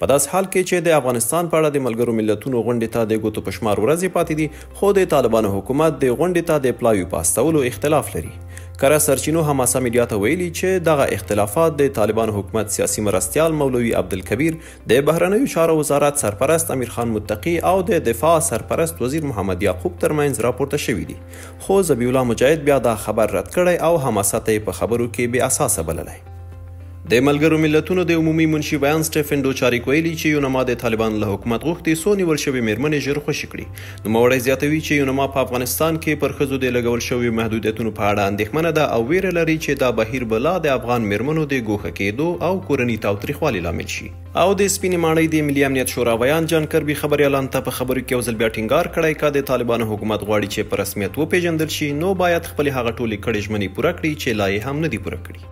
په داسې حال کې چې د افغانستان په اړه د ملګرو ملتونو غونډې ته د ګوتو په شمار ورځې پاتې دي، خو د طالبانو حکومت د غونډې ته د پلاوي په استولو اختلاف لري. کره سرچینو حماسه میډیا ته ویلي چې دغه اختلافات د طالبانو حکومت سیاسي مرستیال مولوي عبدالکبیر، د بهرنیو چارو وزارت سرپرست امیر خان متقي او د دفاع سرپرست وزیر محمد یعقوب ترمنځ راپورته شوي دي، خو ذبیح الله مجاهد بیا دا خبر رد کړی او حماسه ته په خبرو کې بې اساسه بللی. د ملګرو ملتونو د عمومي منشي بیان سټیفن دوچاریک ویلي چې یونما د طالبانو له حکومت غوښتي څو نیول شوې میرمنې ژر خوشي کړي. نوموړی زیاتوي چې یونما په افغانستان کې پر ښځو د لګول شویو محدودیتونو په اړه اندېښمنه ده او ویره لري چې دا بهیر به لا د افغان میرمنو د ګوښه کېدو او کورني تاوتریخوالي لامل شي. او د سپینې ماڼۍ د ملي امنیت شورا ویان جان کربي خبریالانو ته په خبرو کې یو ځل بیا ټینګار کړی که د طالبانو حکومت غواړي چې په رسمیت وپېژندل شي، نو باید خپلې هغه ټولې کړې ژمنې پوره کړي چې لا یې هم نه دي پوره کړي.